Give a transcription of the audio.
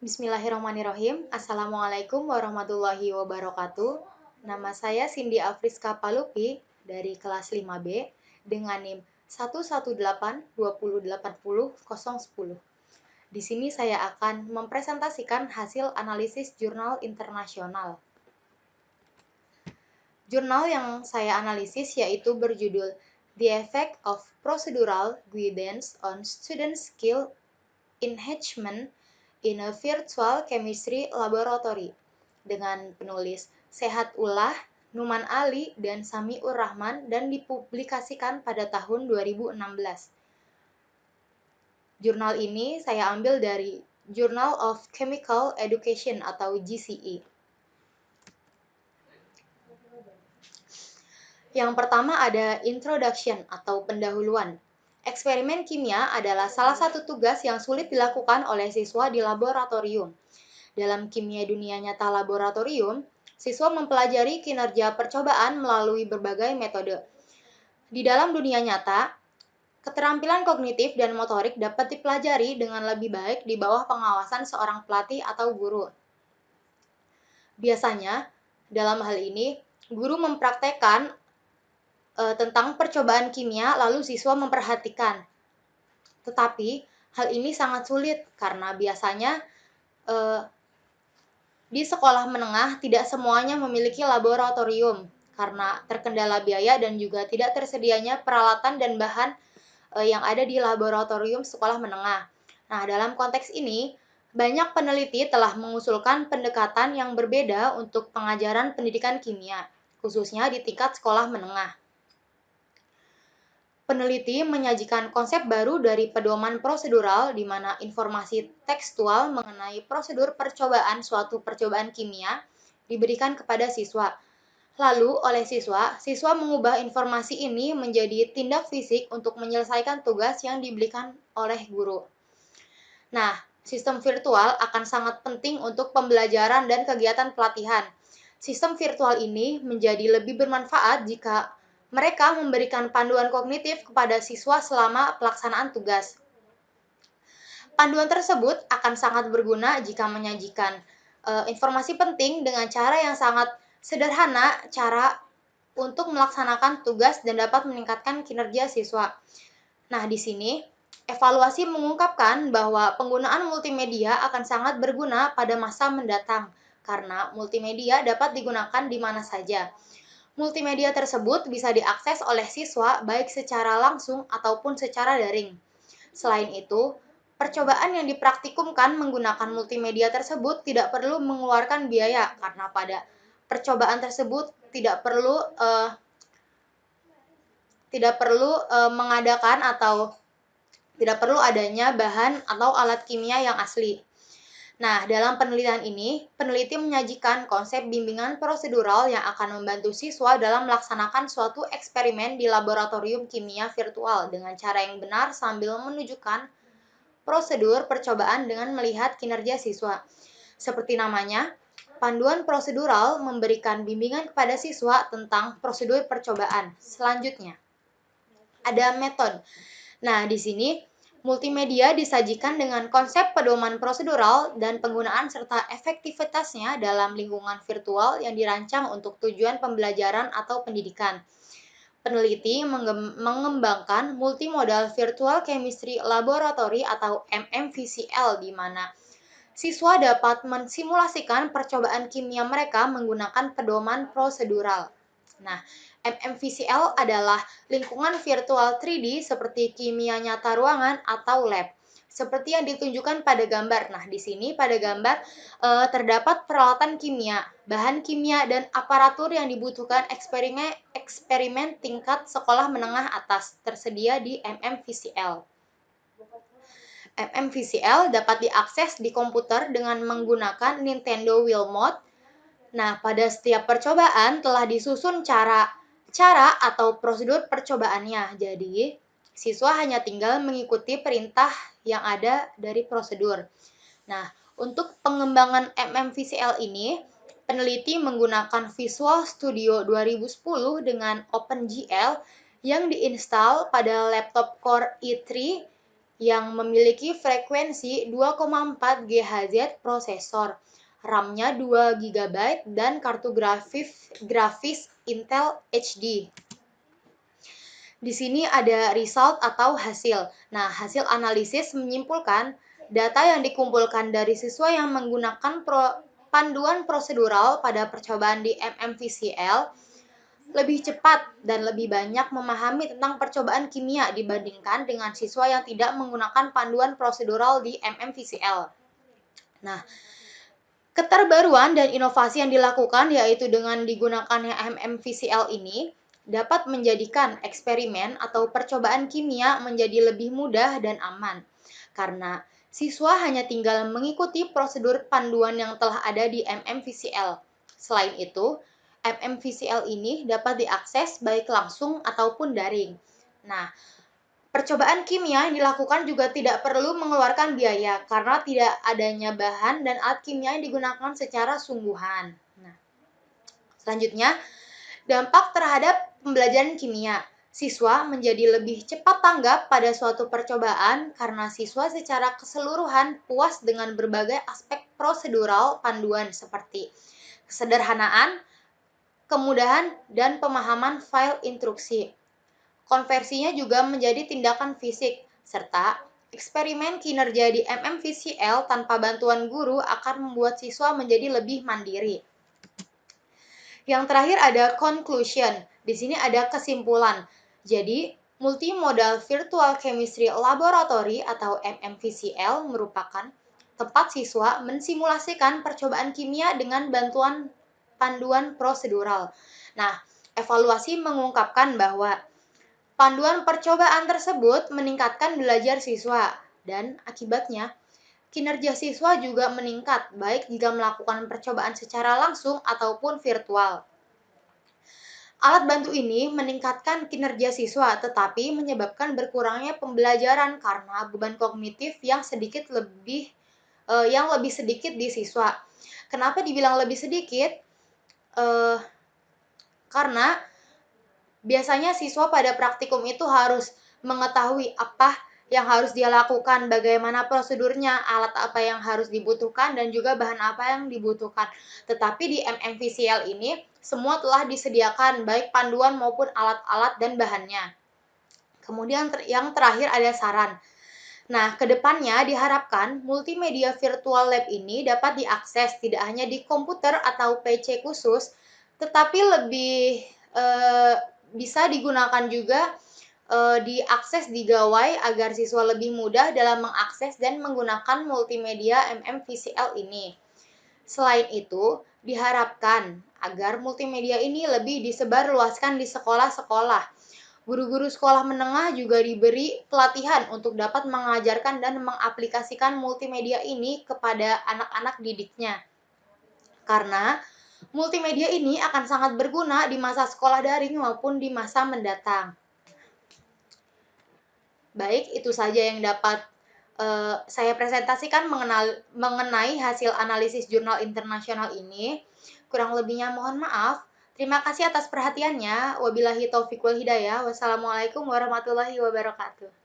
Bismillahirrahmanirrahim. Assalamualaikum warahmatullahi wabarakatuh. Nama saya Cindy Afriska Palupi dari kelas 5B dengan NIM 118208010. Di sini saya akan mempresentasikan hasil analisis jurnal internasional. Jurnal yang saya analisis yaitu berjudul The Effect of Procedural Guidance on Student Skill Enhancement in a Virtual Chemistry Laboratory dengan penulis Sehatullah, Numan Ali, dan Samiur Rahman dan dipublikasikan pada tahun 2016. Jurnal ini saya ambil dari Journal of Chemical Education atau JCE. Yang pertama ada introduction atau pendahuluan. Eksperimen kimia adalah salah satu tugas yang sulit dilakukan oleh siswa di laboratorium. Dalam kimia dunia nyata laboratorium, siswa mempelajari kinerja percobaan melalui berbagai metode. Di dalam dunia nyata, keterampilan kognitif dan motorik dapat dipelajari dengan lebih baik di bawah pengawasan seorang pelatih atau guru. Biasanya, dalam hal ini, guru mempraktekkan tentang percobaan kimia, lalu siswa memperhatikan. Tetapi, hal ini sangat sulit karena biasanya di sekolah menengah tidak semuanya memiliki laboratorium karena terkendala biaya dan juga tidak tersedianya peralatan dan bahan yang ada di laboratorium sekolah menengah. Nah, dalam konteks ini, banyak peneliti telah mengusulkan pendekatan yang berbeda untuk pengajaran pendidikan kimia, khususnya di tingkat sekolah menengah. Peneliti menyajikan konsep baru dari pedoman prosedural di mana informasi tekstual mengenai prosedur percobaan suatu percobaan kimia diberikan kepada siswa. Lalu oleh siswa mengubah informasi ini menjadi tindak fisik untuk menyelesaikan tugas yang diberikan oleh guru. Nah, sistem virtual akan sangat penting untuk pembelajaran dan kegiatan pelatihan. Sistem virtual ini menjadi lebih bermanfaat jika mereka memberikan panduan kognitif kepada siswa selama pelaksanaan tugas. Panduan tersebut akan sangat berguna jika menyajikan informasi penting dengan cara yang sangat sederhana, cara untuk melaksanakan tugas dan dapat meningkatkan kinerja siswa. Nah, di sini evaluasi mengungkapkan bahwa penggunaan multimedia akan sangat berguna pada masa mendatang karena multimedia dapat digunakan di mana saja. Multimedia tersebut bisa diakses oleh siswa baik secara langsung ataupun secara daring. Selain itu, percobaan yang dipraktikumkan menggunakan multimedia tersebut tidak perlu mengeluarkan biaya karena pada percobaan tersebut tidak perlu mengadakan atau tidak perlu adanya bahan atau alat kimia yang asli. Nah, dalam penelitian ini, peneliti menyajikan konsep bimbingan prosedural yang akan membantu siswa dalam melaksanakan suatu eksperimen di laboratorium kimia virtual dengan cara yang benar sambil menunjukkan prosedur percobaan dengan melihat kinerja siswa. Seperti namanya, panduan prosedural memberikan bimbingan kepada siswa tentang prosedur percobaan. Selanjutnya, ada metode. Nah, di sini multimedia disajikan dengan konsep pedoman prosedural dan penggunaan serta efektivitasnya dalam lingkungan virtual yang dirancang untuk tujuan pembelajaran atau pendidikan. Peneliti mengembangkan Multimodal Virtual Chemistry Laboratory atau MMVCL di mana siswa dapat mensimulasikan percobaan kimia mereka menggunakan pedoman prosedural. Nah, MMVCL adalah lingkungan virtual 3D seperti kimia nyata ruangan atau lab. Seperti yang ditunjukkan pada gambar. Nah, di sini pada gambar terdapat peralatan kimia, bahan kimia, dan aparatur yang dibutuhkan eksperimen tingkat sekolah menengah atas tersedia di MMVCL. MMVCL dapat diakses di komputer dengan menggunakan Nintendo Wheel Mode. Nah, pada setiap percobaan telah disusun cara atau prosedur percobaannya. Jadi, siswa hanya tinggal mengikuti perintah yang ada dari prosedur. Nah, untuk pengembangan MMVCL ini, peneliti menggunakan Visual Studio 2010 dengan OpenGL yang diinstal pada laptop Core i3 yang memiliki frekuensi 2,4 GHz prosesor, RAM-nya 2 GB, dan kartu grafis Intel HD. Di sini ada result atau hasil. Nah, hasil analisis menyimpulkan data yang dikumpulkan dari siswa yang menggunakan panduan prosedural pada percobaan di MMVCL lebih cepat dan lebih banyak memahami tentang percobaan kimia dibandingkan dengan siswa yang tidak menggunakan panduan prosedural di MMVCL. Nah, keterbaruan dan inovasi yang dilakukan yaitu dengan digunakannya MMVCL ini dapat menjadikan eksperimen atau percobaan kimia menjadi lebih mudah dan aman karena siswa hanya tinggal mengikuti prosedur panduan yang telah ada di MMVCL. Selain itu, MMVCL ini dapat diakses baik langsung ataupun daring. Nah, percobaan kimia yang dilakukan juga tidak perlu mengeluarkan biaya karena tidak adanya bahan dan alat kimia yang digunakan secara sungguhan. Nah, selanjutnya, dampak terhadap pembelajaran kimia. Siswa menjadi lebih cepat tanggap pada suatu percobaan karena siswa secara keseluruhan puas dengan berbagai aspek prosedural panduan seperti kesederhanaan, kemudahan, dan pemahaman file instruksi. Konversinya juga menjadi tindakan fisik, serta eksperimen kinerja di MMVCL tanpa bantuan guru akan membuat siswa menjadi lebih mandiri. Yang terakhir ada conclusion. Di sini ada kesimpulan. Jadi, Multimodal Virtual Chemistry Laboratory atau MMVCL merupakan tempat siswa mensimulasikan percobaan kimia dengan bantuan panduan prosedural. Nah, evaluasi mengungkapkan bahwa panduan percobaan tersebut meningkatkan belajar siswa dan akibatnya kinerja siswa juga meningkat baik jika melakukan percobaan secara langsung ataupun virtual. Alat bantu ini meningkatkan kinerja siswa tetapi menyebabkan berkurangnya pembelajaran karena beban kognitif yang lebih sedikit di siswa. Kenapa dibilang lebih sedikit? Karena biasanya siswa pada praktikum itu harus mengetahui apa yang harus dia lakukan, bagaimana prosedurnya, alat apa yang harus dibutuhkan, dan juga bahan apa yang dibutuhkan. Tetapi di MMVCL ini, semua telah disediakan, baik panduan maupun alat-alat dan bahannya. Kemudian yang terakhir ada saran. Nah, kedepannya diharapkan multimedia virtual lab ini dapat diakses tidak hanya di komputer atau PC khusus, tetapi lebih bisa digunakan juga diakses di gawai agar siswa lebih mudah dalam mengakses dan menggunakan multimedia MMVCL ini. Selain itu, diharapkan agar multimedia ini lebih disebarluaskan di sekolah-sekolah. Guru-guru sekolah menengah juga diberi pelatihan untuk dapat mengajarkan dan mengaplikasikan multimedia ini kepada anak-anak didiknya. Karena multimedia ini akan sangat berguna di masa sekolah daring maupun di masa mendatang. Baik, itu saja yang dapat saya presentasikan mengenai hasil analisis jurnal internasional ini. Kurang lebihnya mohon maaf. Terima kasih atas perhatiannya. Wabillahi taufiq wal hidayah. Wassalamualaikum warahmatullahi wabarakatuh.